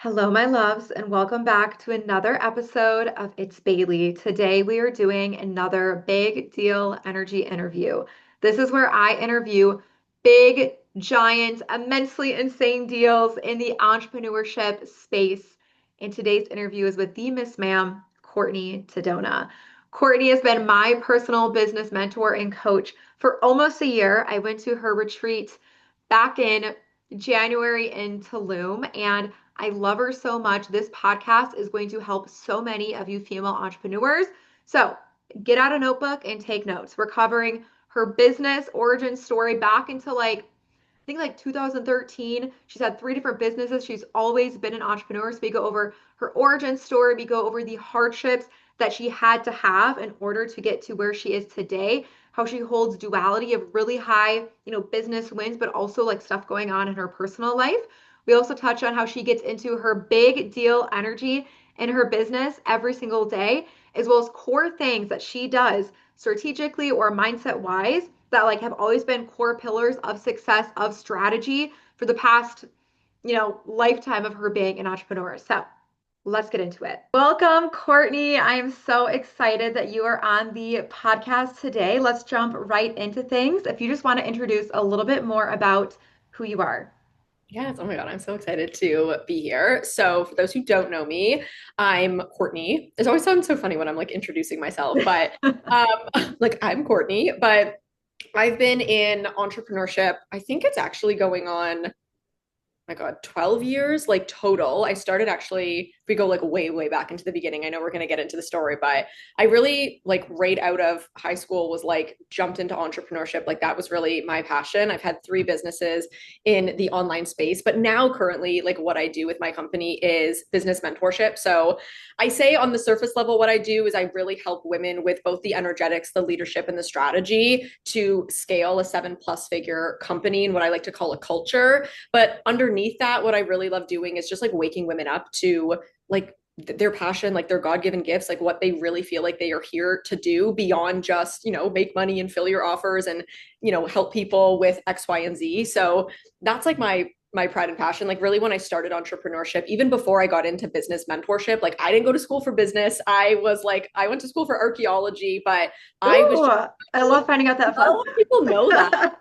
Hello, my loves, and welcome back to another episode of It's Bailey. Today, we are doing another big deal energy interview. This is where I interview big, giant, immensely insane deals in the entrepreneurship space. And today's interview is with the Miss Ma'am, Courtney Tidona. Courtney has been my personal business mentor and coach for almost a year. I went to her retreat back in January in Tulum, and I love her so much. This podcast is going to help so many of you female entrepreneurs. So get out a notebook and take notes. We're covering her business origin story back into I think like 2013. She's had three different businesses. She's always been an entrepreneur. So we go over her origin story. We go over the hardships that she had to have in order to get to where she is today, how she holds duality of really high, business wins, but also like stuff going on in her personal life. We also touch on how she gets into her big deal energy in her business every single day, as well as core things that she does strategically or mindset wise that like have always been core pillars of success of strategy for the past, lifetime of her being an entrepreneur. So let's get into it. Welcome, Courtney. I am so excited that you are on the podcast today. Let's jump right into things. If you just want to introduce a little bit more about who you are. Yes, oh my God, I'm so excited to be here. So, for those who don't know me, I'm Courtney. It always sounds so funny when I'm like introducing myself, but um, like I'm Courtney, but I've been in entrepreneurship. I think it's actually going on my God, 12 years like total. I started actually, if we go like way, way back into the beginning, I know we're going to get into the story, but I really like right out of high school was like jumped into entrepreneurship. Like that was really my passion. I've had three businesses in the online space, but now currently, like what I do with my company is business mentorship. So I say on the surface level, what I do is I really help women with both the energetics, the leadership, and the strategy to scale a 7+ figure company and what I like to call a culture. But underneath that, what I really love doing is just like waking women up to like their passion, like their God-given gifts, like what they really feel like they are here to do beyond just, make money and fill your offers and, help people with X, Y, and Z. So that's like my pride and passion. Like really when I started entrepreneurship, even before I got into business mentorship, like I didn't go to school for business. I went to school for archaeology, but I was Ooh, just I love finding out that not a fun lot of people know that. fact.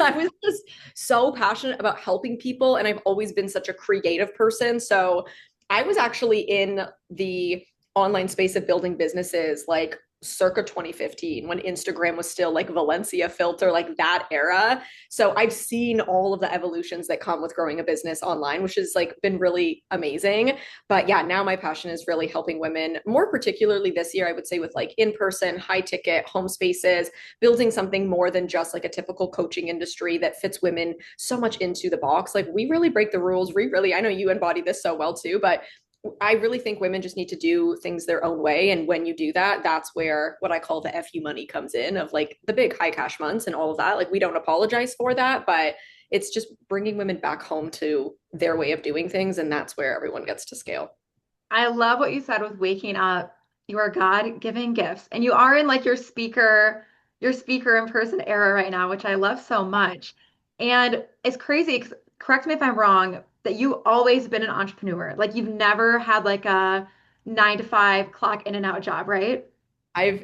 I was just so passionate about helping people, and I've always been such a creative person. So I was actually in the online space of building businesses like circa 2015 when Instagram was still like Valencia filter, like that era. So I've seen all of the evolutions that come with growing a business online, which has like been really amazing. But yeah, now my passion is really helping women, more particularly this year, I would say with like in-person, high ticket home spaces, building something more than just like a typical coaching industry that fits women so much into the box. Like we really break the rules. I know you embody this so well too, but I really think women just need to do things their own way. And when you do that, that's where what I call the FU money comes in of like the big high cash months and all of that. Like we don't apologize for that, but it's just bringing women back home to their way of doing things. And that's where everyone gets to scale. I love what you said with waking up your God-given gifts. And you are in like your speaker in person era right now, which I love so much. And it's crazy, 'cause correct me if I'm wrong, that you always been an entrepreneur. Like you've never had like a 9 to 5 clock in and out job, right?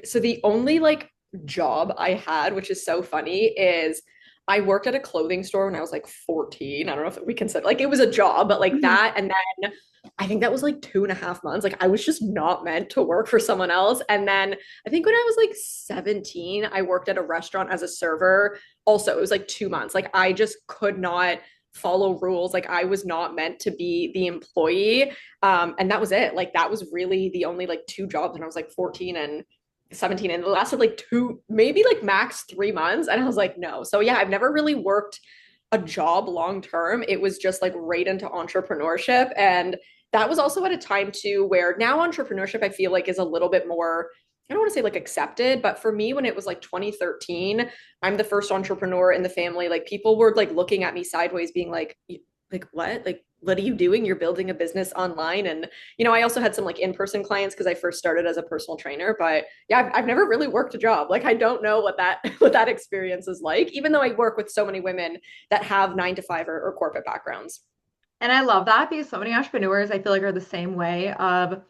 So the only like job I had, which is so funny, is I worked at a clothing store when I was like 14. I don't know if we consider like it was a job, but like Mhm. that. And then I think that was like 2.5 months. Like I was just not meant to work for someone else. And then I think when I was like 17, I worked at a restaurant as a server. Also, it was like 2 months. Like I just could not follow rules. Like I was not meant to be the employee. And that was it. Like that was really the only like two jobs when I was like 14 and 17, and it lasted like two, maybe like max 3 months. And I was like, no. So yeah, I've never really worked a job long term. It was just like right into entrepreneurship. And that was also at a time too where now entrepreneurship I feel like is a little bit more, I don't want to say like accepted, but for me when it was like 2013, I'm the first entrepreneur in the family. Like people were like looking at me sideways being like what? Like what are you doing? You're building a business online. And I also had some like in-person clients because I first started as a personal trainer, but yeah, I've never really worked a job. Like I don't know what that what that experience is like, even though I work with so many women that have 9 to 5 or corporate backgrounds. And I love that because so many entrepreneurs I feel like are the same way of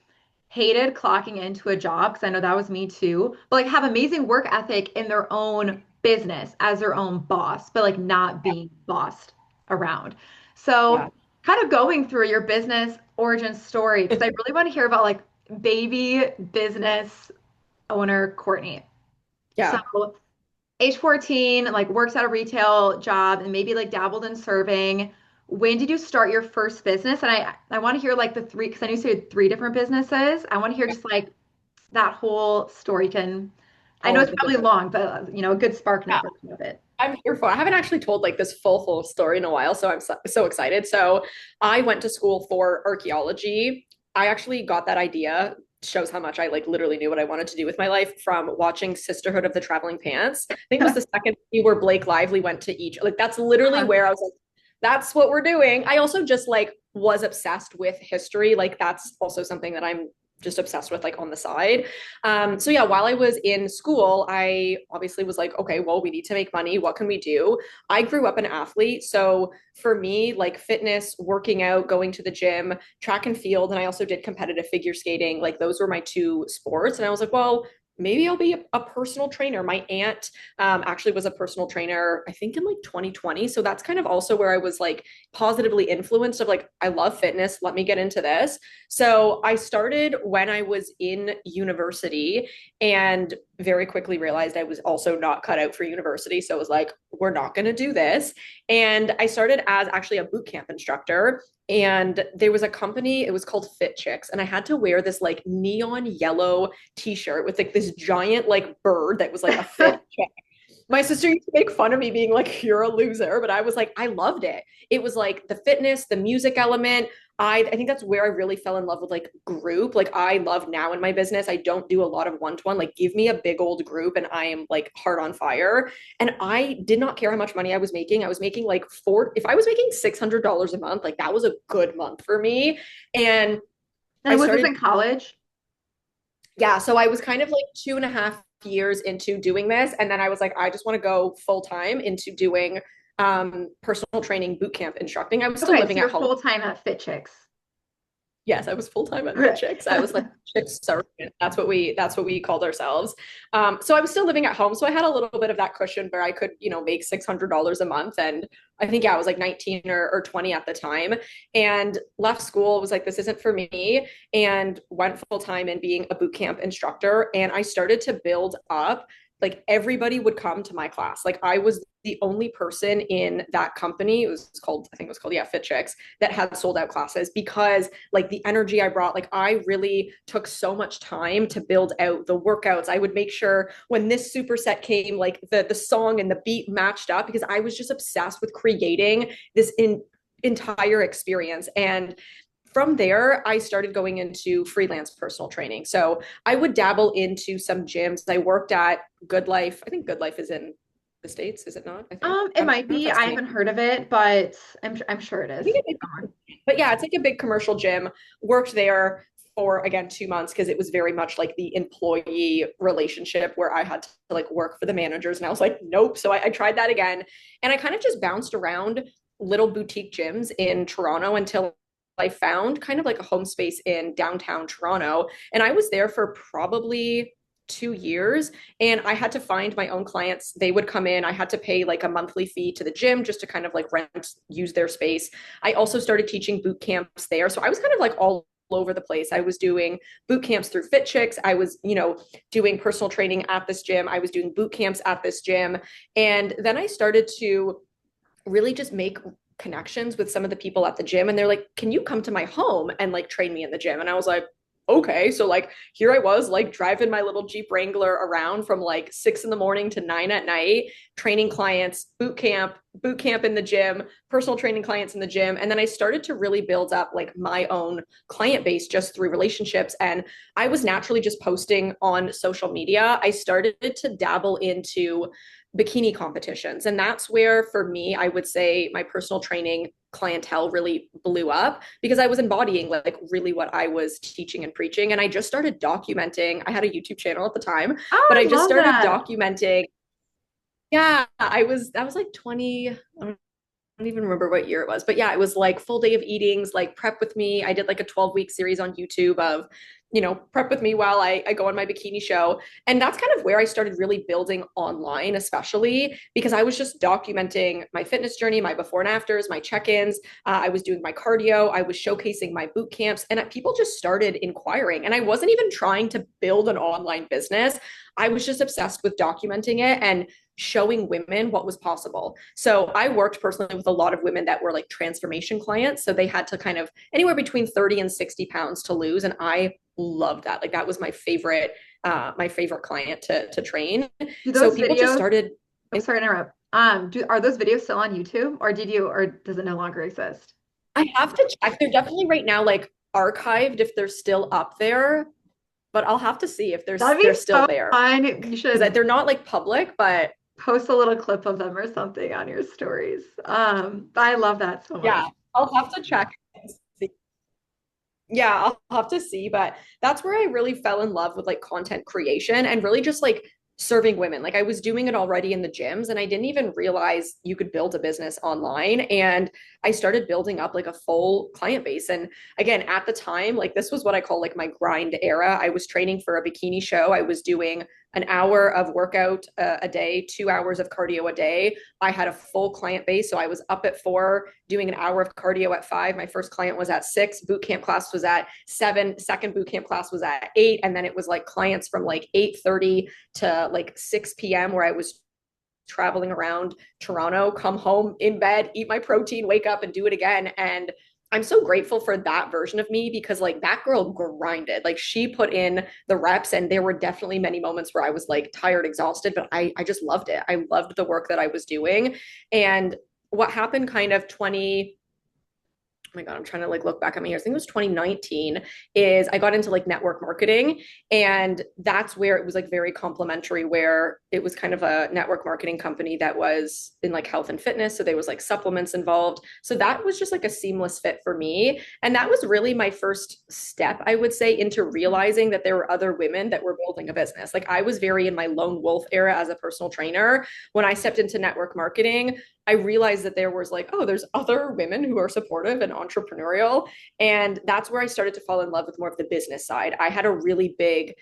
hated clocking into a job because I know that was me too, but like have amazing work ethic in their own business as their own boss, but like not being bossed around. Yeah. So kind of going through your business origin story because I really want to hear about like baby business owner Courtney. So Yeah. age 14, like works at a retail job and maybe like dabbled in serving. When did you start your first business? And I want to hear like the three, because I know you said three different businesses. I want to hear just like that whole story can, I know All it's of the probably different. long, but a good spark Yeah. note version of it. I'm here for. I haven't actually told like this full story in a while, so I'm so excited. So I went to school for archaeology. I actually got that idea. Shows how much I like literally knew what I wanted to do with my life from watching Sisterhood of the Traveling Pants. I think it was the second movie where Blake Lively went to Egypt. Like that's literally Uh-huh. where I was like, that's what we're doing. I also just like was obsessed with history. Like that's also something that I'm just obsessed with like on the side. So yeah, while I was in school, I obviously was like, okay, well, we need to make money. What can we do? I grew up an athlete. So for me, like fitness, working out, going to the gym, track and field, and I also did competitive figure skating. Like those were my two sports. And I was like, well, maybe I'll be a personal trainer. My aunt actually was a personal trainer, I think in like 2020. So that's kind of also where I was like positively influenced of like, I love fitness. Let me get into this. So I started when I was in university and very quickly realized I was also not cut out for university. So I was like, we're not going to do this. And I started as actually a boot camp instructor. And there was a company, it was called Fit Chicks. And I had to wear this like neon yellow t-shirt with like this giant like bird that was like a fit chick. My sister used to make fun of me being like, you're a loser. But I was like, I loved it. It was like the fitness, the music element. I think that's where I really fell in love with like group. Like I love now in my business, I don't do a lot of one-to-one. Like give me a big old group and I am like heart on fire. And I did not care how much money I was making. I was making like if I was making $600 a month, like that was a good month for me. And I And was this started, in college? yeah. So I was kind of like 2.5 years into doing this. And then I was like, I just want to go full time into doing personal training boot camp instructing. I was still Okay, so living you're at home. full time at Fit Chicks. Yes, I was full time at Fit Okay. Chicks. I was like Chicks sergeant. That's what we called ourselves. So I was still living at home, so I had a little bit of that cushion where I could, make $600 a month. And I think yeah, I was like 19 or 20 at the time, and left school. Was like, this isn't for me, and went full time in being a boot camp instructor. And I started to build up. Like everybody would come to my class. Like I was the only person in that company. It was called, I think it was called, yeah, Fit Chicks, that had sold out classes because like the energy I brought, like I really took so much time to build out the workouts. I would make sure when this superset came, like the song and the beat matched up because I was just obsessed with creating this entire experience. And from there, I started going into freelance personal training. So I would dabble into some gyms. I worked at Good Life. I think Good Life is in the States, is it not? I think. It I don't might know if be. that's I Canadian. haven't heard of it, but I'm sure it I is think it somewhere. is. But yeah, it's like a big commercial gym. Worked there for again 2 months because it was very much like the employee relationship where I had to like work for the managers, and I was like, nope. So I tried that again, and I kind of just bounced around little boutique gyms in Toronto until I found kind of like a home space in downtown Toronto, and I was there for probably 2 years, and I had to find my own clients. They would come in. I had to pay like a monthly fee to the gym just to kind of like rent, use their space. I also started teaching boot camps there. So I was kind of like all over the place. I was doing boot camps through Fit Chicks. I was, doing personal training at this gym. I was doing boot camps at this gym. And then I started to really just make connections with some of the people at the gym, and they're like, can you come to my home and like train me in the gym? And I was like, okay. So like here I was like driving my little Jeep Wrangler around from like 6 in the morning to 9 at night, training clients, boot camp in the gym, personal training clients in the gym. And then I started to really build up like my own client base just through relationships. And I was naturally just posting on social media. I started to dabble into bikini competitions. And that's where, for me, I would say my personal training clientele really blew up because I was embodying like really what I was teaching and preaching. And I just started documenting. I had a YouTube channel at the time, but Oh, I I just love started that. documenting. Yeah, that was like 20, I don't don't even remember what year it was, but yeah, it was like full day of eatings, like prep with me. I did like a 12-week series on YouTube of, prep with me while I go on my bikini show. And that's kind of where I started really building online, especially because I was just documenting my fitness journey, my before and afters, my check-ins. I was doing my cardio, I was showcasing my boot camps, and people just started inquiring. And I wasn't even trying to build an online business. I was just obsessed with documenting it and showing women what was possible. So I worked personally with a lot of women that were like transformation clients. So they had to kind of anywhere between 30 and 60 pounds to lose. And I loved that. Like that was my favorite client to train. Do So those people just videos, started. I'm sorry to interrupt. Are those videos still on YouTube or does it no longer exist? I have to check. They're definitely right now like archived if they're still up there, but I'll have to see if That'd be they're still so there fun. You because should they're not like public, but post a little clip of them or something on your stories. I love that so much. yeah, I'll have to check. Yeah, I'll have to see, but that's where I really fell in love with like content creation and really just like serving women. Like I was doing it already in the gyms and I didn't even realize you could build a business online. And I started building up like a full client base. And again, at the time, like this was what I call like my grind era. I was training for a bikini show. I was doing an hour of workout a day, 2 hours of cardio a day. I had a full client base. So I was up at 4, doing an hour of cardio at 5. My first client was at 6. Boot camp class was at 7. Second boot camp class was at 8. And then it was like clients from like 8:30 to like 6 p.m. where I was traveling around Toronto, come home in bed, eat my protein, wake up and do it again. And I'm so grateful for that version of me because like that girl grinded. Like she put in the reps and there were definitely many moments where I was like tired, exhausted, but I just loved it. I loved the work that I was doing. And what happened kind of 20 oh my God, I'm trying to like look back at my years. I think it was 2019 is I got into like network marketing and that's where it was like very complimentary where it was kind of a network marketing company that was in like health and fitness. So there was like supplements involved. So that was just like a seamless fit for me. And that was really my first step, I would say, into realizing that there were other women that were building a business. Like I was very in my lone wolf era as a personal trainer. When I stepped into network marketing, I realized that there was like, oh, there's other women who are supportive and entrepreneurial. And that's where I started to fall in love with more of the business side. I had a really big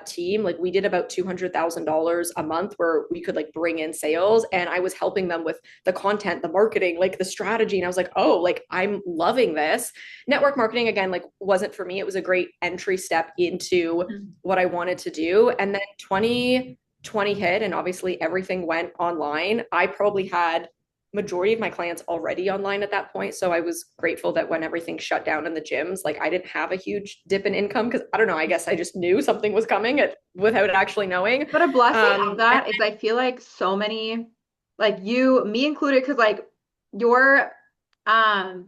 team. Like we did about $200,000 a month where we could like bring in sales and I was helping them with the content, the marketing, like the strategy. And I was like, oh, like I'm loving this. Network marketing, again, like wasn't for me. It was a great entry step into what I wanted to do. And then 2020 hit and obviously everything went online. I probably had majority of my clients already online at that point. So I was grateful that when everything shut down in the gyms, like I didn't have a huge dip in income because I don't know, I guess I just knew something was coming without actually knowing. But a blessing of And that is I feel like so many, like you, me included, because like your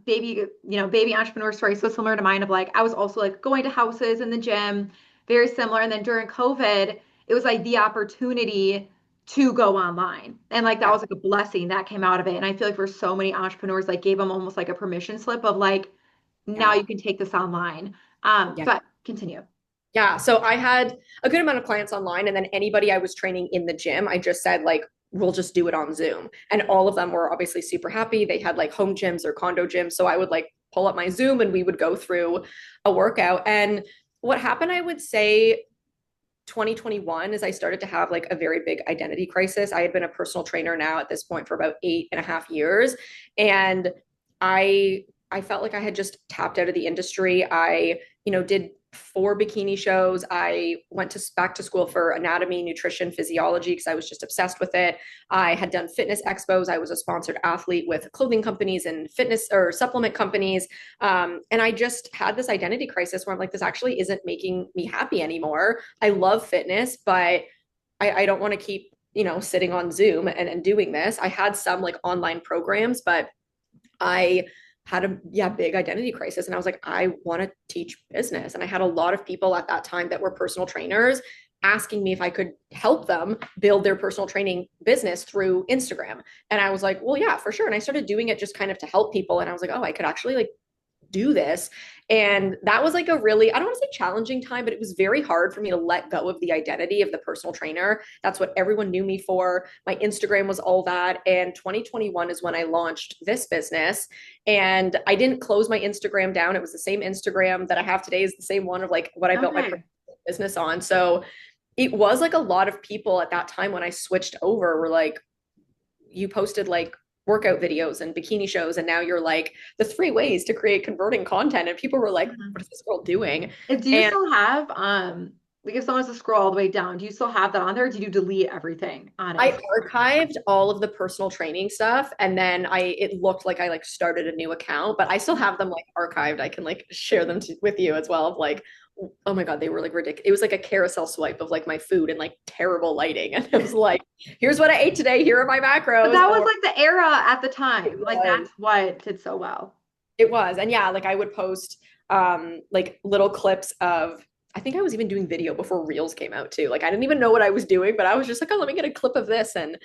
baby, baby entrepreneur story is so similar to mine of like I was also like going to houses in the gym, very similar. And then during COVID, it was like the opportunity to go online. And like that yeah, was like a blessing that came out of it. And I feel like for so many entrepreneurs, like gave them almost like a permission slip of like, now yeah, you can take this online. yeah. But continue. Yeah. So I had a good amount of clients online, and then anybody I was training in the gym, I just said, like, we'll just do it on Zoom. And all of them were obviously super happy. They had like home gyms or condo gyms. So I would like pull up my Zoom and we would go through a workout. And what happened, I would say, 2021 is I started to have like a very big identity crisis. I had been a personal trainer now at this point for about 8.5 years. And I felt like I had just tapped out of the industry. I, did 4 bikini shows. I went to back to school for anatomy, nutrition, physiology because I was just obsessed with it. I had done fitness expos. I was a sponsored athlete with clothing companies and fitness or supplement companies. And I just had this identity crisis where I'm like, this actually isn't making me happy anymore. I love fitness, but I don't want to keep, sitting on Zoom and doing this. I had some like online programs, but I had a big identity crisis and I was like, I want to teach business. And I had a lot of people at that time that were personal trainers asking me if I could help them build their personal training business through Instagram. And I was like, well, yeah, for sure. And I started doing it just kind of to help people. And I was like, oh, I could actually like do this. And that was like a really, I don't want to say challenging time, but it was very hard for me to let go of the identity of the personal trainer. That's what everyone knew me for. My Instagram was all that. And 2021 is when I launched this business. And I didn't close my Instagram down. It was the same Instagram that I have today, is the same one of like what I built my Okay. business on. So it was like a lot of people at that time when I switched over were like, you posted like workout videos and bikini shows, and now you're like the three ways to create converting content. And people were like, Mhm. what is this girl doing? And do you And still have like if someone wants to scroll all the way down, do you still have that on there? Or did you delete everything on I Instagram? archived all of the personal training stuff, and then it looked like I like started a new account, but I still have them like archived. I can like share them with you as well of like, oh my God, they were like ridiculous. It was like a carousel swipe of like my food and like terrible lighting. And it was like, here's what I ate today. Here are my But macros. that was Or like the era at the it time. Like was. that's what did so well. It was. And yeah, like I would post like little clips of, I think I was even doing video before Reels came out too. Like I didn't even know what I was doing, but I was just like, oh, let me get a clip of this. And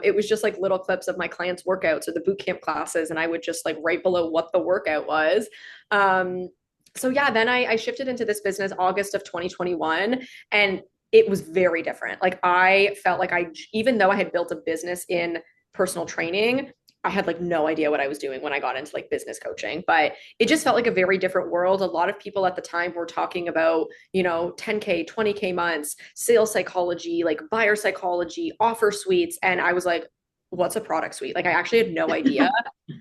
it was just like little clips of my clients' workouts or the boot camp classes. And I would just like write below what the workout was. Um, so yeah, then I shifted into this business August of 2021, and it was very different. Like I felt like even though I had built a business in personal training, I had like no idea what I was doing when I got into like business coaching, but it just felt like a very different world. A lot of people at the time were talking about, 10K, 20K months, sales psychology, like buyer psychology, offer suites. And I was like, what's a product suite? Like I actually had no idea.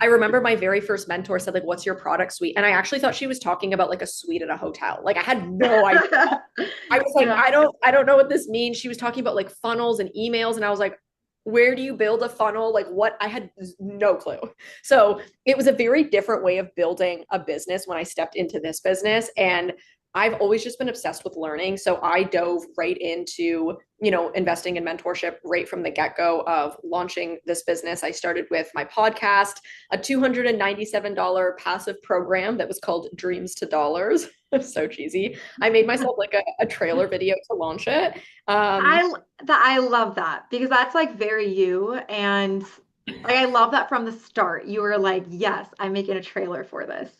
I remember my very first mentor said, like, what's your product suite? And I actually thought she was talking about like a suite at a hotel. Like I had no idea. I was like, Yeah. I don't know what this means. She was talking about like funnels and emails, and I was like, where do you build a funnel? Like what? I had no clue. So it was a very different way of building a business when I stepped into this business. And I've always just been obsessed with learning. So I dove right into, investing in mentorship right from the get-go of launching this business. I started with my podcast, a $297 passive program that was called Dreams to Dollars. So cheesy. I made myself like a trailer video to launch it. Um, I love that because that's like very you and like I love that from the start. You were like, yes, I'm making a trailer for this.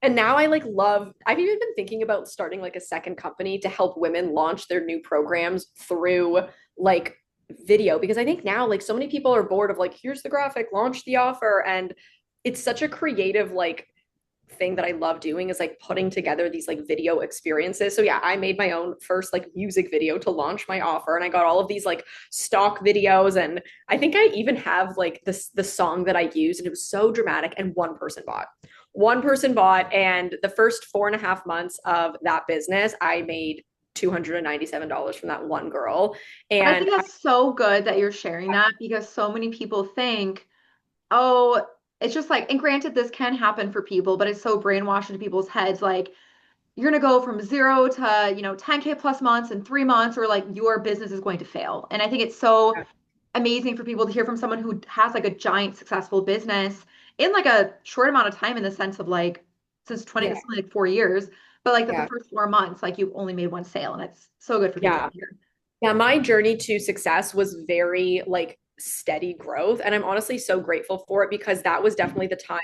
And now I like love, I've even been thinking about starting like a second company to help women launch their new programs through like video, because I think now like so many people are bored of like, here's the graphic, launch the offer. And it's such a creative like thing that I love doing is like putting together these like video experiences. So yeah, I made my own first like music video to launch my offer, and I got all of these like stock videos, and I think I even have like the song that I used, and it was so dramatic, and one person bought, and the first 4.5 months of that business I made $297 from that one girl. I And think that's so good that you're sharing that because so many people think, oh, it's just like, and granted, this can happen for people, but it's so brainwashed into people's heads. Like, you're going to go from zero to, 10K plus months in 3 months, or like your business is going to fail. And I think it's so amazing for people to hear from someone who has like a giant successful business in like a short amount of time in the sense of like, since 20, yeah, it's only like 4 years, but like that the yeah, first 4 months, like you've only made one sale. And it's so good for people to yeah. hear. Yeah, my journey to success was very like steady growth. And I'm honestly so grateful for it, because that was definitely the time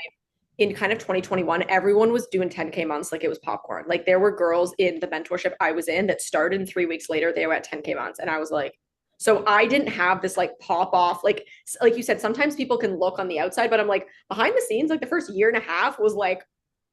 in kind of 2021. Everyone was doing 10K months like it was popcorn. Like there were girls in the mentorship I was in that started, and 3 weeks later they were at 10K months. And I was like, so I didn't have this like pop off. Like you said, sometimes people can look on the outside, but I'm like behind the scenes, like the first year and a half was like,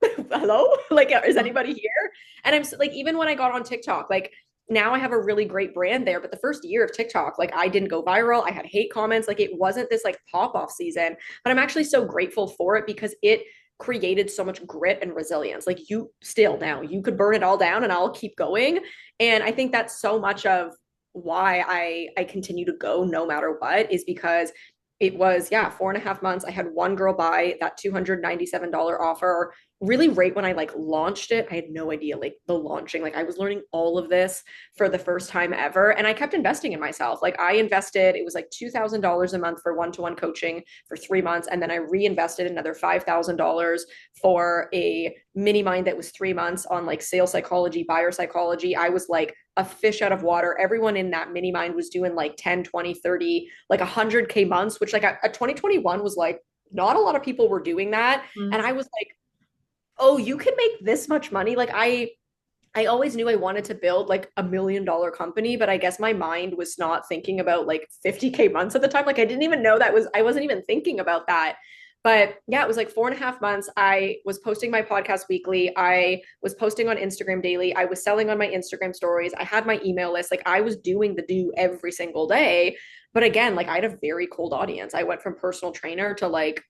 hello, like is anybody here? And I'm like, even when I got on TikTok, like now I have a really great brand there, but the first year of TikTok, like I didn't go viral, I had hate comments, like it wasn't this like pop off season. But I'm actually so grateful for it, because it created so much grit and resilience. Like you still, now you could burn it all down and I'll keep going. And I think that's so much of why I continue to go no matter what, is because it was, yeah, 4.5 months. I had one girl buy that $297 offer really right when I like launched it. I had no idea like the launching, like I was learning all of this for the first time ever. And I kept investing in myself. Like I invested, it was like $2,000 a month for one-to-one coaching for 3 months. And then I reinvested another $5,000 for a mini mind that was 3 months on like sales psychology, buyer psychology. I was like a fish out of water. Everyone in that mini mind was doing like 10, 20, 30, like 100K months, which like a 2021 was like, not a lot of people were doing that. And Mhm. I was like, oh, you can make this much money. Like I always knew I wanted to build like $1 million company, but I guess my mind was not thinking about like 50K months at the time. Like I didn't even know I wasn't even thinking about that. But yeah, it was like 4.5 months. I was posting my podcast weekly. I was posting on Instagram daily. I was selling on my Instagram stories. I had my email list. Like I was doing the do every single day. But again, like I had a very cold audience. I went from personal trainer to like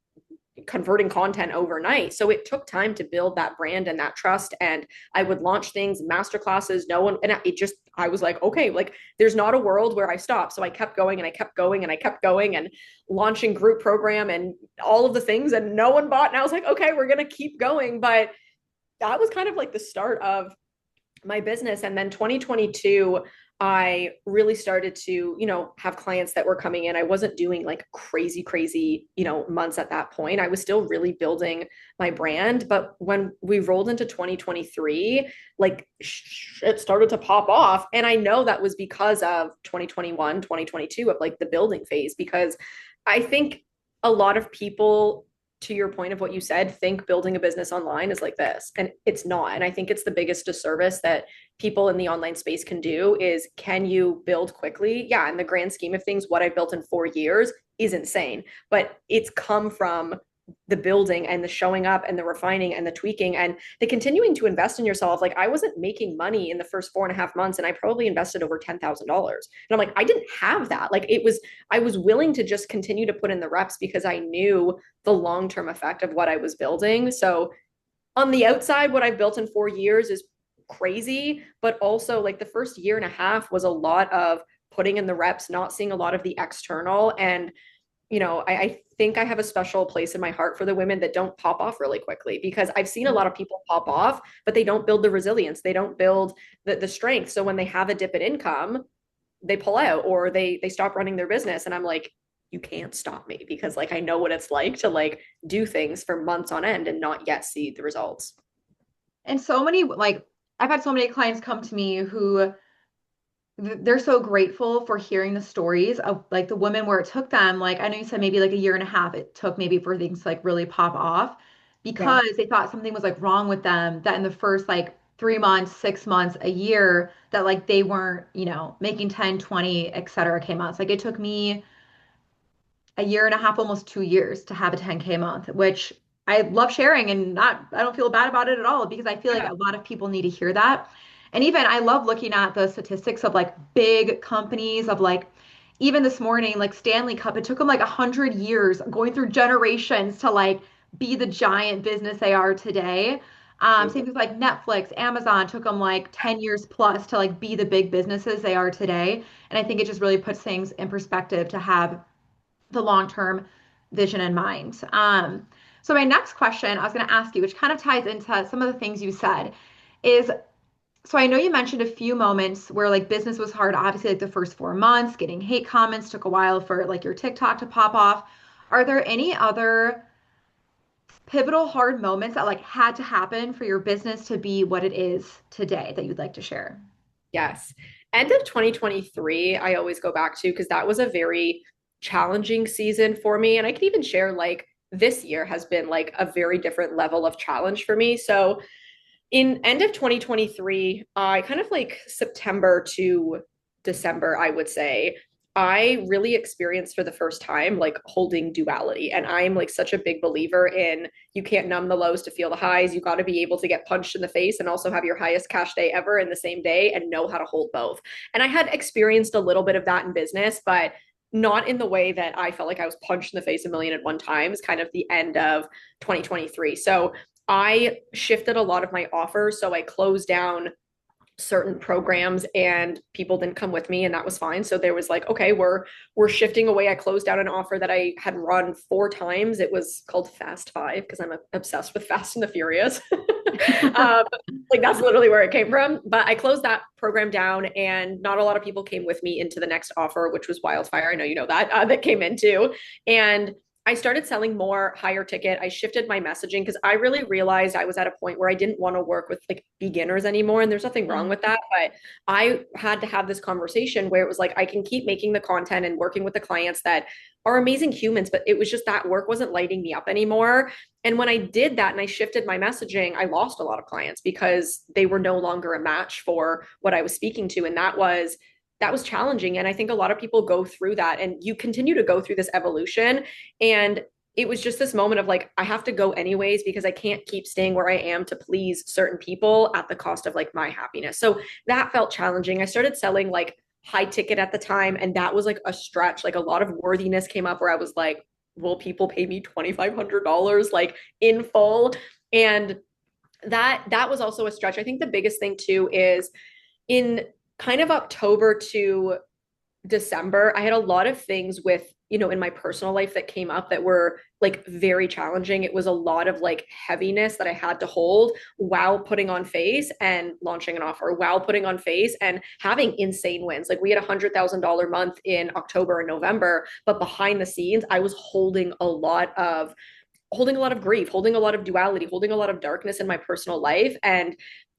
converting content overnight. So it took time to build that brand and that trust. And I would launch things, master classes, no one, and it just, I was like, okay, like there's not a world where I stop. So I kept going and I kept going and I kept going and launching group program and all of the things and no one bought. And I was like, okay, we're going to keep going. But that was kind of like the start of my business. And then 2022, I really started to, have clients that were coming in. I wasn't doing like crazy, crazy, months at that point. I was still really building my brand. But when we rolled into 2023, like it started to pop off. And I know that was because of 2021, 2022 of like the building phase, because I think a lot of people, to your point of what you said, think building a business online is like this, and it's not. And I think it's the biggest disservice that people in the online space can do is, can you build quickly? Yeah, in the grand scheme of things, what I built in 4 years is insane, but it's come from the building and the showing up and the refining and the tweaking and the continuing to invest in yourself. Like I wasn't making money in the first 4.5 months, and I probably invested over $10,000. And I'm like, I didn't have that. Like I was willing to just continue to put in the reps because I knew the long-term effect of what I was building. So on the outside, what I've built in 4 years is crazy, but also like the first year and a half was a lot of putting in the reps, not seeing a lot of the external. And I think I have a special place in my heart for the women that don't pop off really quickly, because I've seen a lot of people pop off, but they don't build the resilience. They don't build the strength. So when they have a dip in income, they pull out or they stop running their business. And I'm like, you can't stop me, because like I know what it's like to like do things for months on end and not yet see the results. And so many, like, I've had so many clients come to me who they're so grateful for hearing the stories of like the women where it took them, like, I know you said maybe like a year and a half it took maybe for things to like really pop off Yeah. because they thought something was like wrong with them, that in the first like 3 months, 6 months, a year, that like they weren't, making 10, 20, etc. K months. Like it took me a year and a half, almost 2 years to have a 10K month, which I love sharing and I don't feel bad about it at all because I feel like Yeah. a lot of people need to hear that. And even I love looking at the statistics of like big companies of like, even this morning, like Stanley Cup, it took them like 100 years going through generations to like be the giant business they are today. Same things like Netflix, Amazon took them like 10 years plus to like be the big businesses they are today. And I think it just really puts things in perspective to have the long-term vision in mind. So my next question I was going to ask you, which kind of ties into some of the things you said, is so I know you mentioned a few moments where like business was hard, obviously like the first 4 months, getting hate comments took a while for like your TikTok to pop off. Are there any other pivotal hard moments that like had to happen for your business to be what it is today that you'd like to share? Yes. End of 2023, I always go back to, because that was a very challenging season for me. And I can even share like this year has been like a very different level of challenge for me. So in end of 2023, I kind of like September to December, I would say, I really experienced for the first time like holding duality. And I'm like such a big believer in, you can't numb the lows to feel the highs. You got to be able to get punched in the face and also have your highest cash day ever in the same day and know how to hold both. And I had experienced a little bit of that in business, but not in the way that I felt like I was punched in the face a million and one times, kind of the end of 2023. So I shifted a lot of my offers. So I closed down certain programs and people didn't come with me, and that was fine. So there was like, okay, we're shifting away. I closed down an offer that I had run 4 times. It was called Fast Five because I'm obsessed with Fast and the Furious. um, like that's literally where it came from. But I closed that program down, and not a lot of people came with me into the next offer, which was Wildfire. I know you know that that came into, and I started selling more higher ticket. I shifted my messaging because I really realized I was at a point where I didn't want to work with like beginners anymore. And there's nothing wrong with that. But I had to have this conversation where it was like, I can keep making the content and working with the clients that are amazing humans, but it was just that work wasn't lighting me up anymore. And when I did that and I shifted my messaging, I lost a lot of clients because they were no longer a match for what I was speaking to. And that was challenging. And I think a lot of people go through that, and you continue to go through this evolution. And it was just this moment of like, I have to go anyways because I can't keep staying where I am to please certain people at the cost of like my happiness. So that felt challenging. I started selling like high ticket at the time, and that was like a stretch. Like a lot of worthiness came up where I was like, will people pay me $2,500 like in full? And that was also a stretch. I think the biggest thing too is in kind of October to December, I had a lot of things with, in my personal life that came up that were like very challenging. It was a lot of like heaviness that I had to hold while putting on face and launching an offer, while putting on face and having insane wins. Like we had $100,000 month in October and November, but behind the scenes, I was holding a lot of grief, holding a lot of duality, holding a lot of darkness in my personal life. And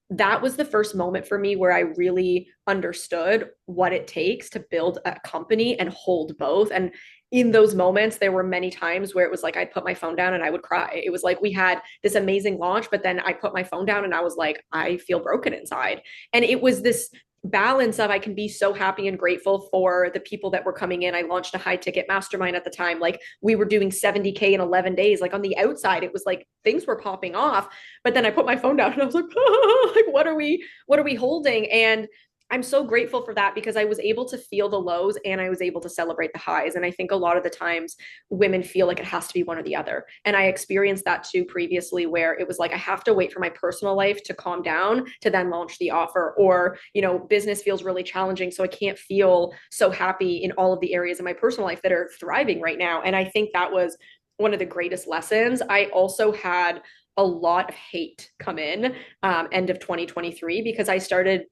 that was the first moment for me where I really understood what it takes to build a company and hold both. And in those moments, there were many times where it was like I'd put my phone down and I would cry. It was like we had this amazing launch, but then I put my phone down and I was like, I feel broken inside. And it was this balance of I can be so happy and grateful for the people that were coming in. I launched a high ticket mastermind at the time. Like we were doing 70K in 11 days. Like on the outside, it was like things were popping off. But then I put my phone down and I was like, like what are we holding? And I'm so grateful for that because I was able to feel the lows and I was able to celebrate the highs. And I think a lot of the times women feel like it has to be one or the other. And I experienced that too previously, where it was like, I have to wait for my personal life to calm down to then launch the offer. Or, business feels really challenging. So I can't feel so happy in all of the areas of my personal life that are thriving right now. And I think that was one of the greatest lessons. I also had a lot of hate come in end of 2023 because I started,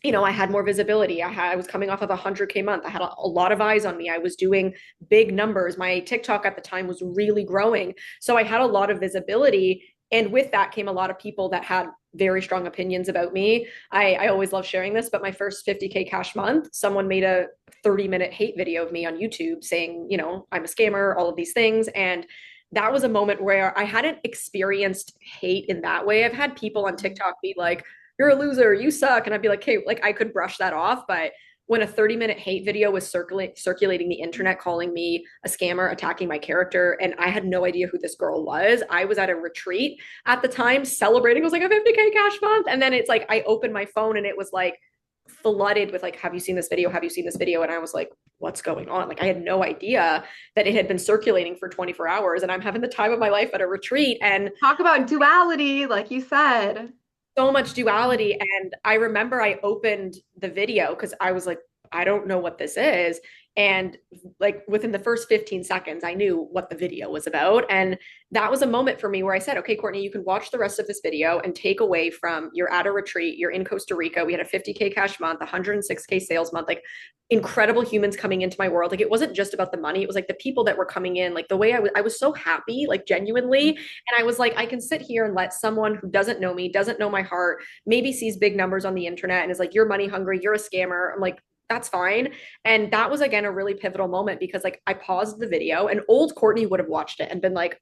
I had more visibility. I was coming off of a 100K month. I had a lot of eyes on me. I was doing big numbers. My TikTok at the time was really growing. So I had a lot of visibility. And with that came a lot of people that had very strong opinions about me. I always love sharing this, but my first 50K cash month, someone made a 30-minute hate video of me on YouTube saying, I'm a scammer, all of these things. And that was a moment where I hadn't experienced hate in that way. I've had people on TikTok be like, you're a loser, you suck. And I'd be like, hey, like I could brush that off. But when a 30-minute hate video was circulating the internet, calling me a scammer, attacking my character, and I had no idea who this girl was. I was at a retreat at the time celebrating. It was like a 50K cash month. And then it's like, I opened my phone and it was like flooded with like, have you seen this video? Have you seen this video? And I was like, what's going on? Like I had no idea that it had been circulating for 24 hours and I'm having the time of my life at a retreat. And Talk about duality, like you said. so much duality. And I remember I opened the video because I was like, I don't know what this is. And like within the first 15 seconds, I knew what the video was about. And that was a moment for me where I said, okay, Courtney, you can watch the rest of this video and take away from you're at a retreat, you're in Costa Rica. We had a 50K cash month, 106K sales month, like incredible humans coming into my world. Like it wasn't just about the money. It was like the people that were coming in, like the way I was so happy, like genuinely. And I was like, I can sit here and let someone who doesn't know me, doesn't know my heart, maybe sees big numbers on the internet and is like, you're money hungry, you're a scammer. I'm like, that's fine. And that was again a really pivotal moment because like I paused the video and old Courtney would have watched it and been like,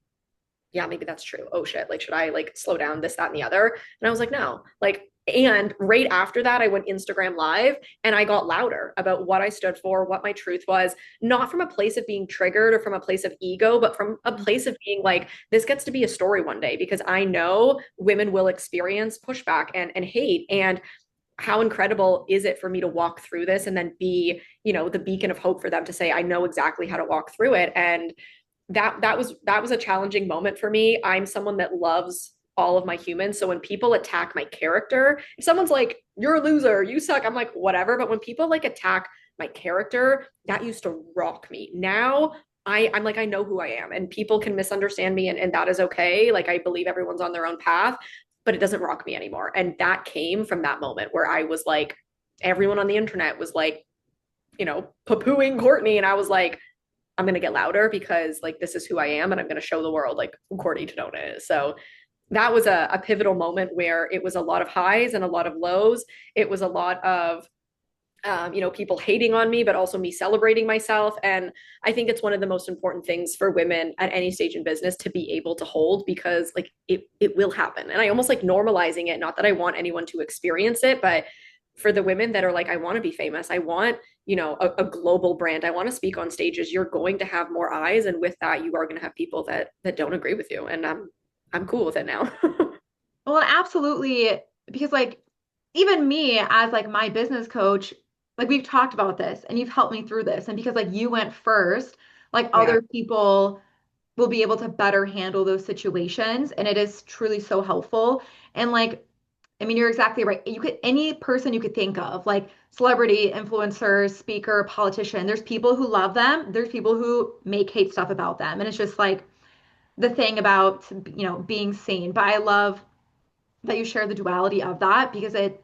yeah, maybe that's true. Oh shit. Like, should I like slow down this, that, and the other? And I was like, no, like, and right after that, I went Instagram live and I got louder about what I stood for, what my truth was, not from a place of being triggered or from a place of ego, but from a place of being like, this gets to be a story one day because I know women will experience pushback and hate. And how incredible is it for me to walk through this and then be, the beacon of hope for them to say, I know exactly how to walk through it. And that was a challenging moment for me. I'm someone that loves all of my humans. So when people attack my character, if someone's like, you're a loser, you suck, I'm like, whatever. But when people like attack my character, that used to rock me. Now I'm like, I know who I am and people can misunderstand me and that is okay. Like I believe everyone's on their own path, but it doesn't rock me anymore. And that came from that moment where I was like, everyone on the internet was like, poo-pooing Courtney. And I was like, I'm going to get louder because like, this is who I am. And I'm going to show the world like who Courtney Tidona is. So that was a pivotal moment where it was a lot of highs and a lot of lows. It was a lot of people hating on me, but also me celebrating myself. And I think it's one of the most important things for women at any stage in business to be able to hold, because like it will happen. And I almost like normalizing it, not that I want anyone to experience it, but for the women that are like, I want to be famous, I want, a global brand, I want to speak on stages, you're going to have more eyes. And with that, you are going to have people that don't agree with you. And I'm cool with it now. Well, absolutely, because like even me as like my business coach, like we've talked about this and you've helped me through this. And because like you went first, like Yeah. other people will be able to better handle those situations. And it is truly so helpful. And like, I mean, you're exactly right. You could, any person you could think of, like celebrity, influencer, speaker, politician, there's people who love them. There's people who make hate stuff about them. And it's just like the thing about, being seen. But I love that you share the duality of that because like,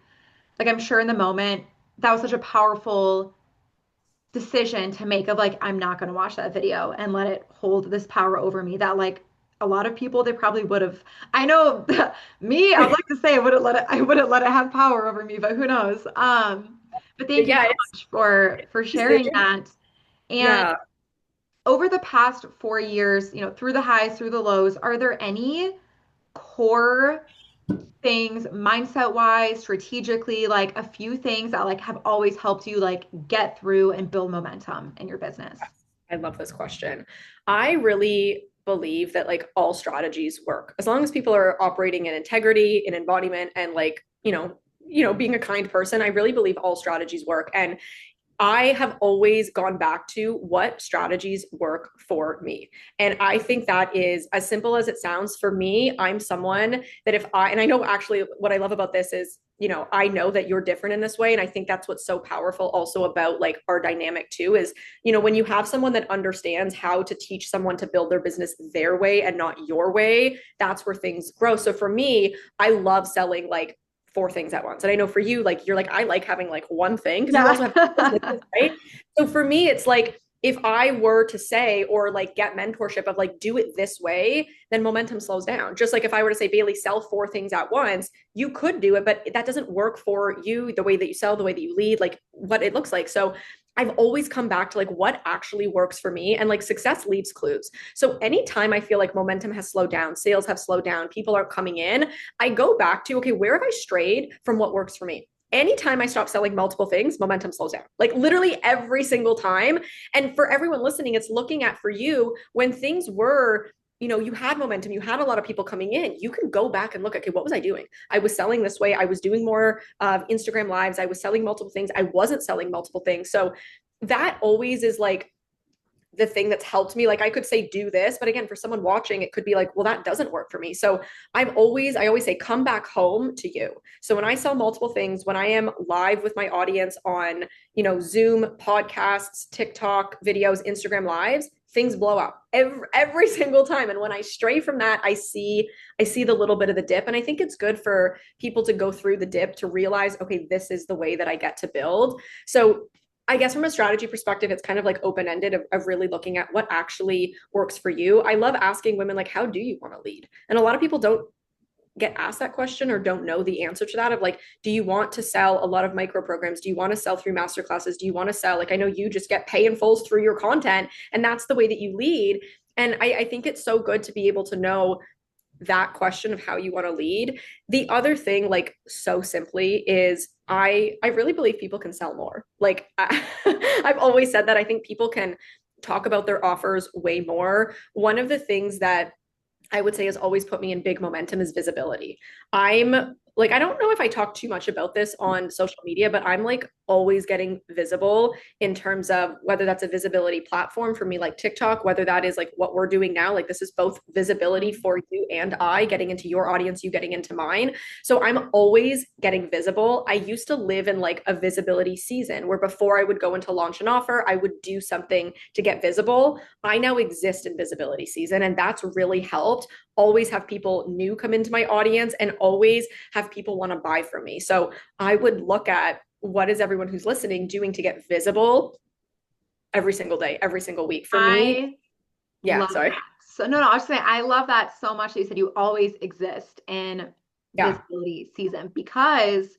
I'm sure in the moment that was such a powerful decision to make of like, I'm not going to watch that video and let it hold this power over me that like a lot of people, they probably would have. I know me, I would like to say I wouldn't let it have power over me, but who knows? But thank you Yeah, so it's much for sharing decision. that. And Yeah. over the past 4 years, through the highs, through the lows, are there any core things mindset wise, strategically, like a few things that like have always helped you like get through and build momentum in your business? I love this question. I really believe that like all strategies work as long as people are operating in integrity, in embodiment, and like, being a kind person. I really believe all strategies work. And I have always gone back to what strategies work for me. And I think that is as simple as it sounds. For me, I'm someone that and I know actually what I love about this is, I know that you're different in this way. And I think that's what's so powerful also about like our dynamic too is, when you have someone that understands how to teach someone to build their business their way and not your way, that's where things grow. So for me, I love selling like four things at once. And I know for you, like you're like, I like having like one thing because you also have Yeah. businesses, right? So for me, it's like if I were to say or like get mentorship of like do it this way, then momentum slows down. Just like if I were to say, Bailey, sell four things at once, you could do it, but that doesn't work for you, the way that you sell, the way that you lead, like what it looks like. So I've always come back to like what actually works for me, and like success leaves clues. So anytime I feel like momentum has slowed down, sales have slowed down, people aren't coming in, I go back to, okay, where have I strayed from what works for me? Anytime I stop selling multiple things, momentum slows down. Like literally every single time. And for everyone listening, it's looking at for you when things were, you had momentum, you had a lot of people coming in, you can go back and look, okay, what was I doing? I was selling this way. I was doing more Instagram lives. I was selling multiple things. I wasn't selling multiple things. So that always is like the thing that's helped me. Like I could say do this, but again, for someone watching, it could be like, well, that doesn't work for me. So I always say, come back home to you. So when I sell multiple things, when I am live with my audience on, Zoom, podcasts, TikTok videos, Instagram lives, things blow up every single time. And when I stray from that, I see the little bit of the dip. And I think it's good for people to go through the dip to realize, okay, this is the way that I get to build. So I guess from a strategy perspective, it's kind of like open ended of really looking at what actually works for you. I love asking women, like, how do you want to lead? And a lot of people don't get asked that question or don't know the answer to that of like, do you want to sell a lot of micro programs? Do you want to sell through master classes? Do you want to sell? Like, I know you just get pay in fulls through your content, and that's the way that you lead. And I think it's so good to be able to know that question of how you want to lead. The other thing, like so simply, is I really believe people can sell more. Like I've always said that I think people can talk about their offers way more. One of the things that I would say has always put me in big momentum is visibility. I'm like, I don't know if I talk too much about this on social media, but I'm like always getting visible in terms of whether that's a visibility platform for me, like TikTok, whether that is like what we're doing now. Like, this is both visibility for you and I getting into your audience, you getting into mine. So I'm always getting visible. I used to live in like a visibility season where before I would go into launch an offer, I would do something to get visible. I now exist in visibility season, and that's really helped always have people new come into my audience and always have people want to buy from me. So I would look at what is everyone who's listening doing to get visible every single day, every single week. For me, I yeah, love sorry. that. So no, I was just saying I love that so much that you said you always exist in Yeah. visibility season because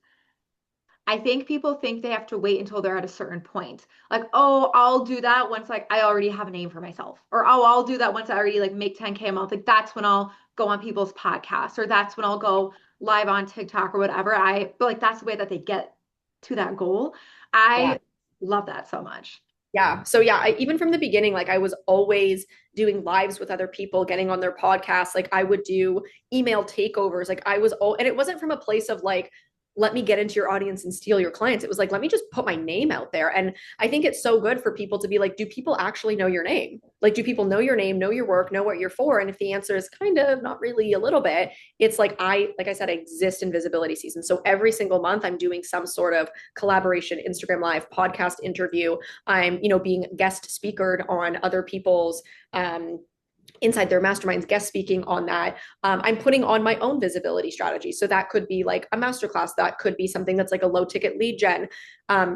I think people think they have to wait until they're at a certain point. Like, oh, I'll do that once like I already have a name for myself. Or oh, I'll do that once I already like make 10K a month. Like that's when I'll go on people's podcasts or that's when I'll go live on TikTok or whatever. I but like that's the way that they get to that goal. Yeah. I love that so much. Yeah. So yeah, even from the beginning, like I was always doing lives with other people, getting on their podcasts. Like I would do email takeovers. Like I was, and it wasn't from a place of like, let me get into your audience and steal your clients. It was like, let me just put my name out there. And I think it's so good for people to be like, do people actually know your name? Like, do people know your name, know your work, know what you're for? And if the answer is kind of not really a little bit, it's like like I said, I exist in visibility season. So every single month I'm doing some sort of collaboration, Instagram live, podcast interview. I'm, being guest speakered on other people's inside their masterminds, guest speaking on that. I'm putting on my own visibility strategy. So that could be like a masterclass. That could be something that's like a low ticket lead gen.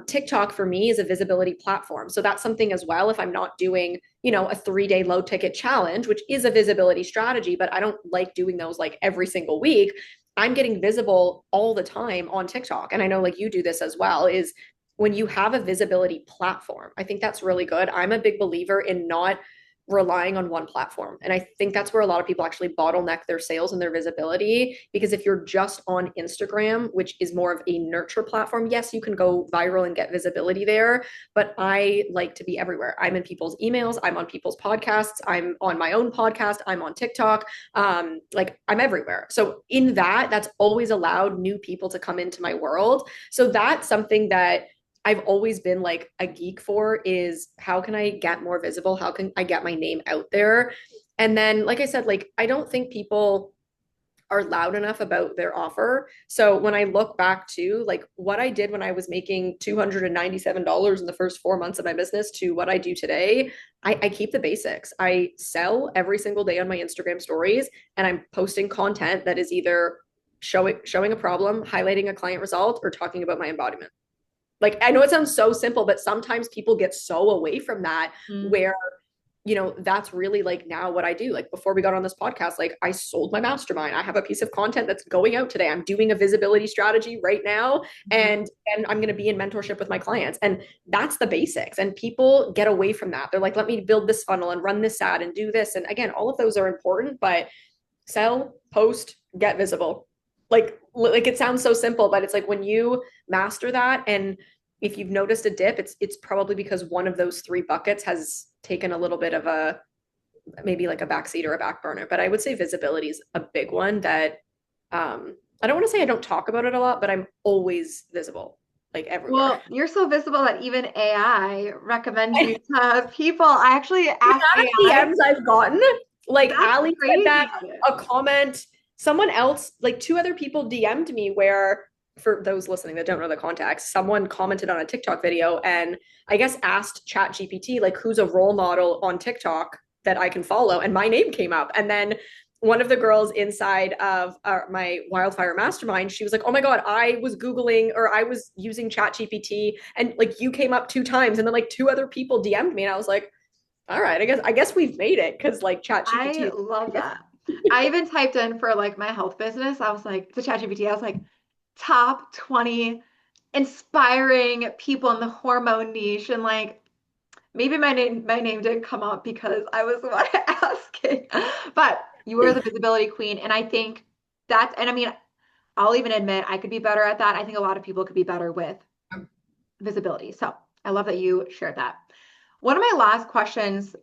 TikTok for me is a visibility platform. So that's something as well. If I'm not doing, a 3-day low ticket challenge, which is a visibility strategy, but I don't like doing those like every single week. I'm getting visible all the time on TikTok. And I know like you do this as well, is when you have a visibility platform, I think that's really good. I'm a big believer in not relying on one platform. And I think that's where a lot of people actually bottleneck their sales and their visibility. Because if you're just on Instagram, which is more of a nurture platform, yes, you can go viral and get visibility there. But I like to be everywhere. I'm in people's emails, I'm on people's podcasts, I'm on my own podcast, I'm on TikTok. Like I'm everywhere. So in that's always allowed new people to come into my world. So that's something that I've always been like a geek for, is how can I get more visible? How can I get my name out there? And then, like I said, like I don't think people are loud enough about their offer. So when I look back to like what I did when I was making $297 in the first 4 months of my business to what I do today, I keep the basics. I sell every single day on my Instagram stories, and I'm posting content that is either showing a problem, highlighting a client result, or talking about my embodiment. Like, I know it sounds so simple, but sometimes people get so away from that, Mm. where, that's really like now what I do. Like before we got on this podcast, like I sold my mastermind. I have a piece of content that's going out today. I'm doing a visibility strategy right now, Mhm. and I'm going to be in mentorship with my clients. And that's the basics. And people get away from that. They're like, let me build this funnel and run this ad and do this. And again, all of those are important, but sell, post, get visible. Like it sounds so simple, but it's like when you master that, and if you've noticed a dip, it's probably because one of those three buckets has taken a little bit of a, maybe like a backseat or a back burner. But I would say visibility is a big one that I don't want to say I don't talk about it a lot, but I'm always visible, like everywhere. Well, you're so visible that even AI recommends you to people. I actually asked AI. DMs I've gotten, like That's Ali said that, crazy. a comment, someone else, like two other people DM'd me where, for those listening that don't know the context, someone commented on a TikTok video and I guess asked Chat GPT, like, who's a role model on TikTok that I can follow? And my name came up. And then one of the girls inside of my wildfire mastermind, she was like, oh my God, I was Googling, or I was using Chat GPT, and like you came up 2 times. And then like two other people DM'd me. And I was like, all right, I guess we've made it, because like Chat I GPT. love that. I even typed in for like my health business. I was like, to ChatGPT, I was like, top 20 inspiring people in the hormone niche. And like, maybe my name didn't come up because I was the one asking. But you were the visibility queen. And I think and I mean, I'll even admit I could be better at that. I think a lot of people could be better with visibility. So I love that you shared that. One of my last questions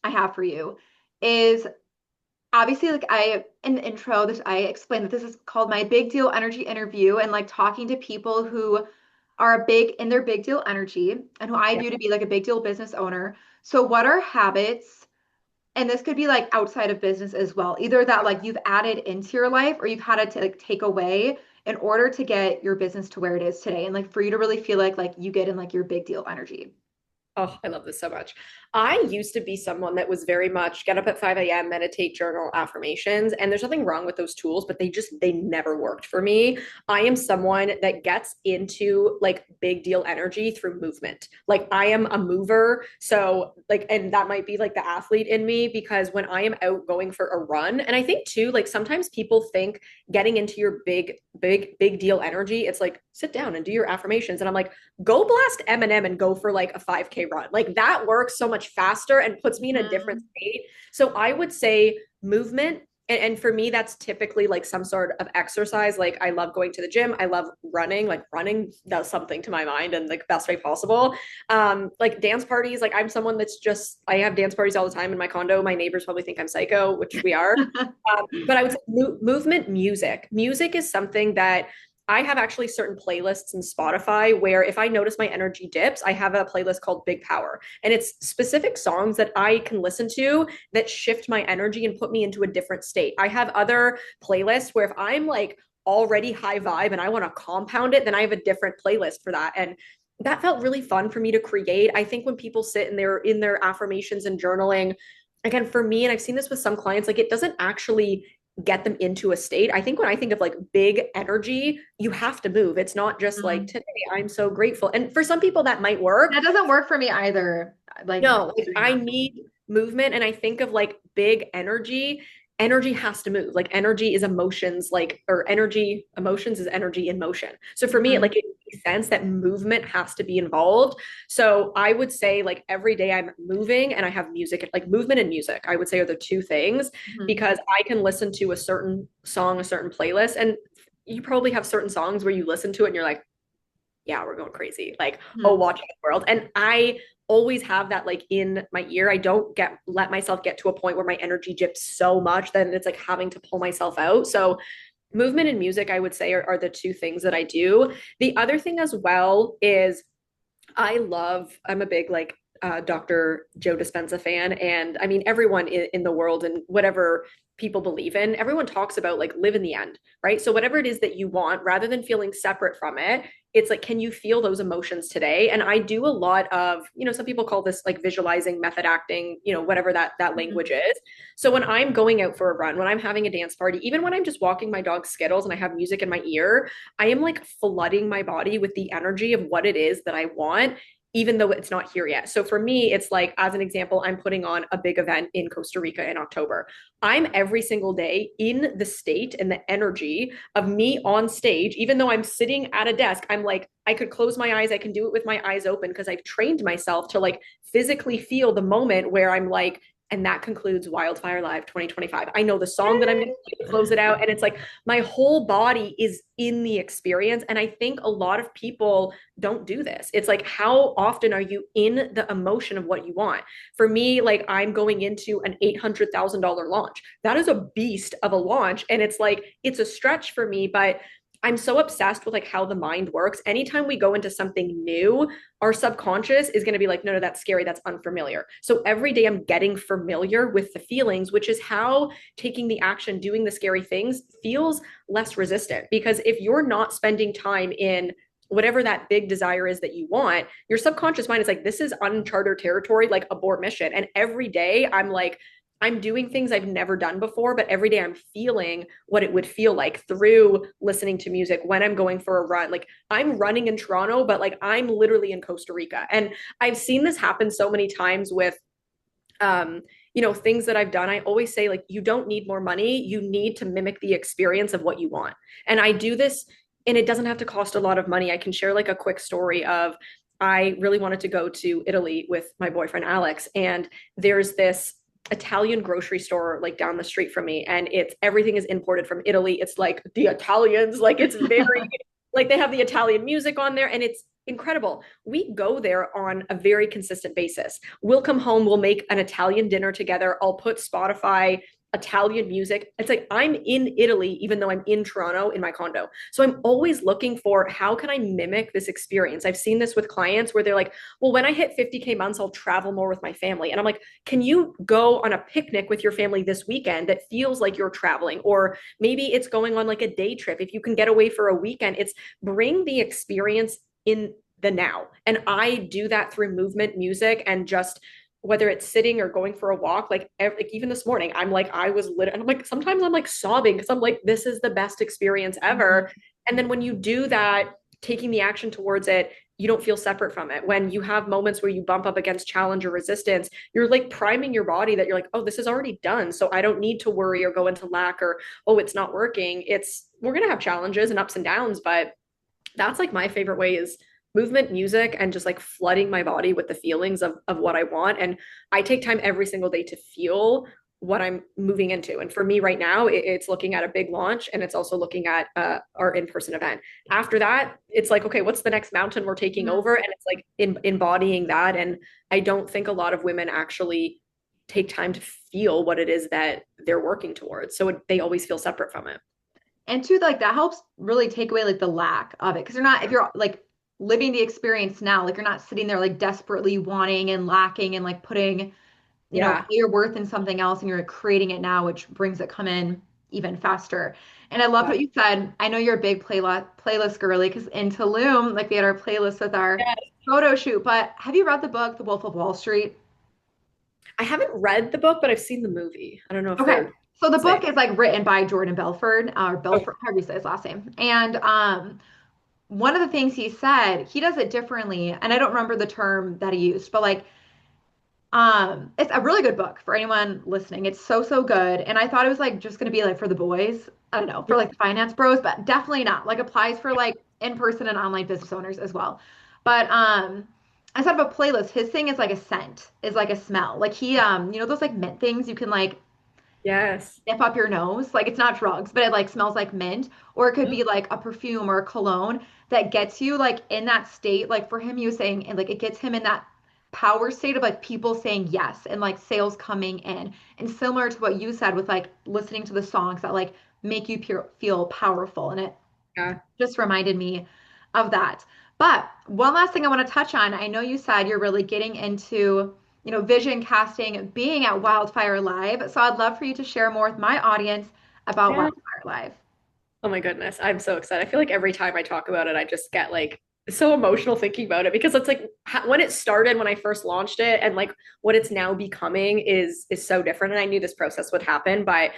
I have for you is obviously like I in the intro this I explained that this is called my big deal energy interview, and like talking to people who are big in their big deal energy and who I Yeah. view to be like a big deal business owner. So what are habits, and this could be like outside of business as well, either that like you've added into your life or you've had to like take away in order to get your business to where it is today, and like for you to really feel like you get in like your big deal energy. Oh, I love this so much. I used to be someone that was very much get up at 5 a.m., meditate, journal, affirmations. And there's nothing wrong with those tools, but they never worked for me. I am someone that gets into like big deal energy through movement. Like I am a mover. So, like, and that might be like the athlete in me because when I am out going for a run, and I think too, like sometimes people think getting into your big deal energy, it's like sit down and do your affirmations. And I'm like, go blast Eminem and go for like a 5K run. Like that works so much faster and puts me in a different Mhm. state. So I would say movement. And for me, that's typically like some sort of exercise. Like I love going to the gym. I love running. Like running does something to my mind in like best way possible. Like dance parties. Like I'm someone that's just I have dance parties all the time in my condo. My neighbors probably think I'm psycho, which we are. But I would say movement music. Music is something that I have actually certain playlists in Spotify where if I notice my energy dips, I have a playlist called Big Power. And it's specific songs that I can listen to that shift my energy and put me into a different state. I have other playlists where if I'm like already high vibe and I want to compound it, then I have a different playlist for that. And that felt really fun for me to create. I think when people sit and they're in their affirmations and journaling, again, for me, and I've seen this with some clients, like it doesn't actually get them into a state. I think when I think of like big energy, you have to move. It's not just like Mhm. today I'm so grateful. And for some people that might work. That doesn't work for me either. Like No, like doing I that. need movement and I think of like big energy. Energy has to move. Like energy is emotions, like or energy, emotions is energy in motion. So for me, Mhm. it makes sense that movement has to be involved. So I would say like every day I'm moving and I have music, like movement and music, I would say are the two things Mhm. because I can listen to a certain song, a certain playlist, and you probably have certain songs where you listen to it and you're like, yeah, we're going crazy. Like, oh, Mhm. watching the world. And I always have that like in my ear. I don't get let myself get to a point where my energy dips so much that it's like having to pull myself out. So movement and music, I would say, are the two things that I do. The other thing as well is I'm a big like Dr. Joe Dispenza fan. And I mean, everyone in the world and whatever people believe in, everyone talks about like live in the end, right? So, whatever it is that you want, rather than feeling separate from it, it's like, can you feel those emotions today? And I do a lot of, some people call this like visualizing, method acting, whatever that language Mhm. is. So, when I'm going out for a run, when I'm having a dance party, even when I'm just walking my dog Skittles and I have music in my ear, I am like flooding my body with the energy of what it is that I want even though it's not here yet. So for me, it's like, as an example, I'm putting on a big event in Costa Rica in October. I'm every single day in the state and the energy of me on stage, even though I'm sitting at a desk, I'm like, I could close my eyes, I can do it with my eyes open because I've trained myself to like physically feel the moment where I'm like, and that concludes Wildfire Live 2025. I know the song that I'm going to close it out. And it's like my whole body is in the experience. And I think a lot of people don't do this. It's like, how often are you in the emotion of what you want? For me, like I'm going into an $800,000 launch. That is a beast of a launch. And it's like, it's a stretch for me, but I'm so obsessed with like how the mind works. Anytime we go into something new, our subconscious is going to be like, no, no, that's scary. That's unfamiliar. So every day I'm getting familiar with the feelings, which is how taking the action, doing the scary things feels less resistant. Because if you're not spending time in whatever that big desire is that you want, your subconscious mind is like, this is uncharted territory, like abort mission. And every day I'm like, I'm doing things I've never done before, but every day I'm feeling what it would feel like through listening to music when I'm going for a run. Like I'm running in Toronto, but like I'm literally in Costa Rica. And I've seen this happen so many times with things that I've done. I always say like you don't need more money, you need to mimic the experience of what you want. And I do this and it doesn't have to cost a lot of money. I can share like a quick story of I really wanted to go to Italy with my boyfriend Alex, and there's this Italian grocery store like down the street from me, and it's everything is imported from Italy. It's like the Italians, like it's very like they have the Italian music on there and it's incredible. We go there on a very consistent basis. We'll come home, we'll make an Italian dinner together. I'll put Spotify Italian music. It's like I'm in Italy, even though I'm in Toronto in my condo. So I'm always looking for how can I mimic this experience? I've seen this with clients where they're like, well, when I hit 50K months, I'll travel more with my family. And I'm like, can you go on a picnic with your family this weekend that feels like you're traveling? Or maybe it's going on like a day trip. If you can get away for a weekend, it's bring the experience in the now. And I do that through movement, music, and just whether it's sitting or going for a walk, like even this morning, I'm like, I was lit, and I'm like, sometimes I'm like sobbing because I'm like, this is the best experience ever. And then when you do that, taking the action towards it, you don't feel separate from it. When you have moments where you bump up against challenge or resistance, you're like priming your body that you're like, oh, this is already done. So I don't need to worry or go into lack or, oh, it's not working. We're going to have challenges and ups and downs, but that's like my favorite way is movement, music, and just like flooding my body with the feelings of what I want. And I take time every single day to feel what I'm moving into. And for me right now, it's looking at a big launch and it's also looking at our in-person event. After that, it's like, okay, what's the next mountain we're taking Mhm. over? And it's like embodying that. And I don't think a lot of women actually take time to feel what it is that they're working towards. So they always feel separate from it. And two, like that helps really take away like the lack of it. Because you're not, if you're like living the experience now, like you're not sitting there like desperately wanting and lacking and like putting, all Yeah. your worth in something else and you're creating it now, which brings it come in even faster. And I loved Yeah. what you said. I know you're a big playlist girly because in Tulum, like we had our playlist with our Yeah. photo shoot. But have you read the book, The Wolf of Wall Street? I haven't read the book, but I've seen the movie. I don't know if Okay. they're So the the same. book is like written by Jordan Belford, or Oh, Belford, however you say his last name. And one of the things he said, he does it differently, and I don't remember the term that he used, but like it's a really good book for anyone listening. It's so so good. And I thought it was like just gonna be like for the boys. I don't know, for like the finance bros, but definitely not. Like applies for like in-person and online business owners as well. But instead of a playlist, his thing is like a scent, is like a smell. Like he those like mint things you can like yes. sniff up your nose. Like it's not drugs, but it like smells like mint. Or it could be like a perfume or a cologne that gets you like in that state. Like for him, he was saying, and like it gets him in that power state of like people saying yes and like sales coming in. And similar to what you said with like listening to the songs that like make you feel powerful. And it Yeah. just reminded me of that. But one last thing I want to touch on. I know you said you're really getting into, vision casting, being at Wildfire Live. So I'd love for you to share more with my audience about Yeah. Wildfire Live. Oh my goodness. I'm so excited. I feel like every time I talk about it, I just get like so emotional thinking about it because it's like when it started, when I first launched it, and like what it's now becoming is so different. And I knew this process would happen, but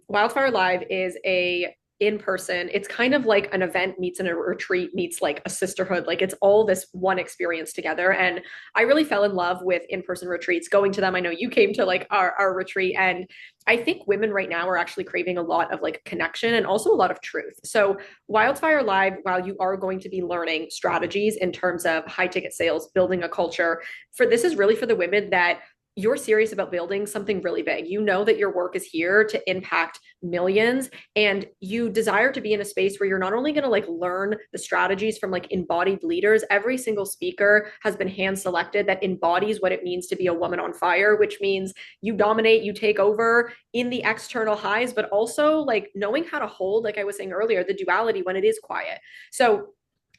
Wildfire Live is a in person. It's kind of like an event meets in a retreat meets like a sisterhood. Like it's all this one experience together. And I really fell in love with in person retreats, going to them. I know you came to like our retreat, and I think women right now are actually craving a lot of like connection and also a lot of truth. So Wildfire Live, while you are going to be learning strategies in terms of high ticket sales, building a culture, for this is really for the women that you're serious about building something really big. You know that your work is here to impact millions, and you desire to be in a space where you're not only going to like learn the strategies from like embodied leaders. Every single speaker has been hand selected that embodies what it means to be a woman on fire, which means you dominate, you take over in the external highs, but also like knowing how to hold, like I was saying earlier, the duality when it is quiet. So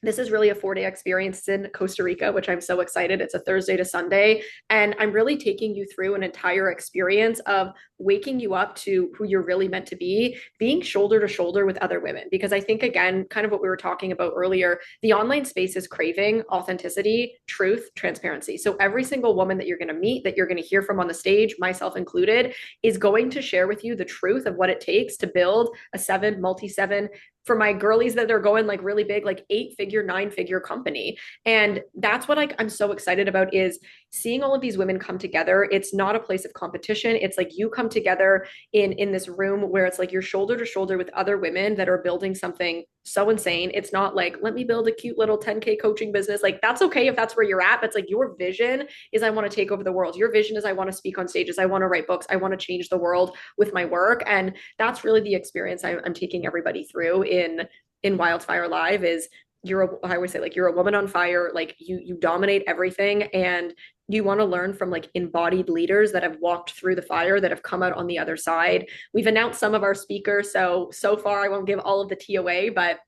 this is really a 4-day experience. It's in Costa Rica, which I'm so excited. It's a Thursday to Sunday. And I'm really taking you through an entire experience of waking you up to who you're really meant to be, being shoulder to shoulder with other women. Because I think, again, kind of what we were talking about earlier, the online space is craving authenticity, truth, transparency. So every single woman that you're going to meet, that you're going to hear from on the stage, myself included, is going to share with you the truth of what it takes to build a multi-seven, for my girlies that are going like really big, like 8-figure, 9-figure company. And that's what I'm so excited about is seeing all of these women come together. It's not a place of competition. It's like you come together in this room where it's like you're shoulder to shoulder with other women that are building something so insane. It's not like, let me build a cute little 10K coaching business. Like that's okay if that's where you're at, but it's like your vision is I want to take over the world. Your vision is I want to speak on stages. I want to write books. I want to change the world with my work. And that's really the experience I'm taking everybody through in Wildfire Live is I always say like you're a woman on fire, like you dominate everything, and you want to learn from like embodied leaders that have walked through the fire, that have come out on the other side. We've announced some of our speakers, so far I won't give all of the tea away, but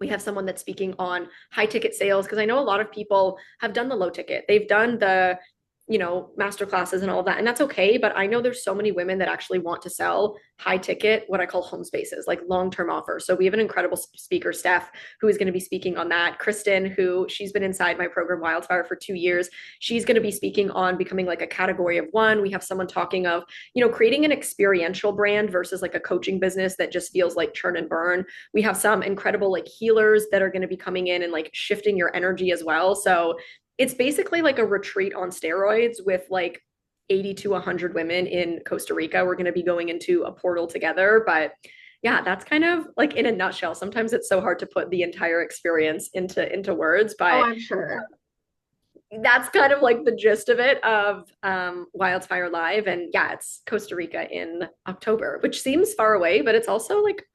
we have someone that's speaking on high ticket sales because I know a lot of people have done the low ticket. They've done the master classes and all of that. And that's okay. But I know there's so many women that actually want to sell high ticket, what I call home spaces, like long-term offers. So we have an incredible speaker, Steph, who is going to be speaking on that. Kristen, who she's been inside my program Wildfire for 2 years. She's going to be speaking on becoming like a category of one. We have someone talking of, creating an experiential brand versus like a coaching business that just feels like churn and burn. We have some incredible like healers that are going to be coming in and like shifting your energy as well. So it's basically like a retreat on steroids with like 80 to 100 women in Costa Rica. We're going to be going into a portal together. But yeah, that's kind of like in a nutshell. Sometimes it's so hard to put the entire experience into words, Oh, but I'm sure. that's kind of like the gist of it of Wildfire Live. And yeah, it's Costa Rica in October, which seems far away, but it's also like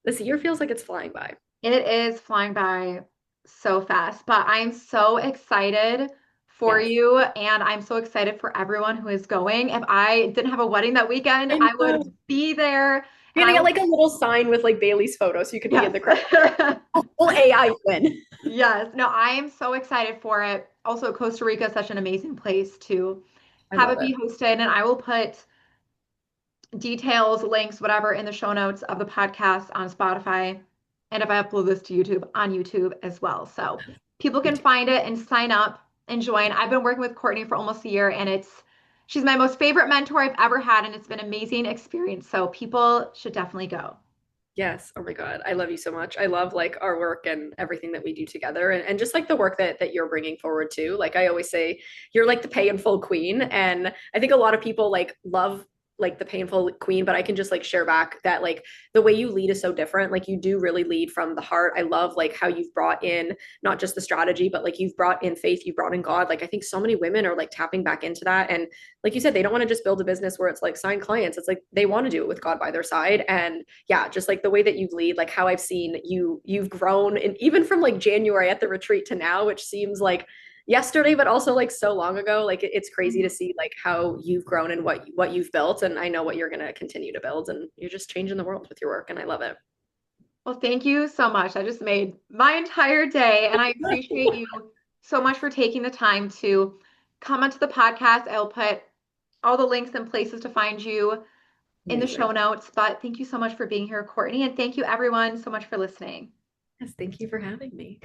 this year feels like it's flying by. It is flying by so fast, but I'm so excited for Yes. you and I'm so excited for everyone who is going. If I didn't have a wedding that weekend, I I would know. be there and You're I gonna get will, like a little sign with like Bailey's photo so you could be in yes. the crowd. Full AI win. Yes. No, I am so excited for it. Also, Costa Rica is such an amazing place to I have love it it. be hosted, and I will put details, links, whatever in the show notes of the podcast on Spotify. And if I upload this to YouTube, on YouTube as well. So people Me can too. find it and sign up and join. I've been working with Courtney for almost a year and she's my most favorite mentor I've ever had. And it's been an amazing experience. So people should definitely go. Yes. Oh my God. I love you so much. I love like our work and everything that we do together and just like the work that you're bringing forward too. Like I always say, you're like the pay in full queen. And I think a lot of people like love like the painful queen, but I can just like share back that like the way you lead is so different. Like you do really lead from the heart. I love like how you've brought in not just the strategy, but like you've brought in faith, you've brought in God. Like I think so many women are like tapping back into that. And like you said, they don't want to just build a business where it's like sign clients. It's like they want to do it with God by their side. And yeah, just like the way that you lead, like how I've seen you've grown and even from like January at the retreat to now, which seems like yesterday, but also like so long ago. Like it's crazy to see like how you've grown and what you've built. And I know what you're gonna continue to build. And you're just changing the world with your work. And I love it. Well, thank you so much. I just made my entire day, and I appreciate you so much for taking the time to come onto the podcast. I'll put all the links and places to find you in the show Amazing. notes. But thank you so much for being here, Courtney, and thank you everyone so much for listening. Yes, thank you for having me.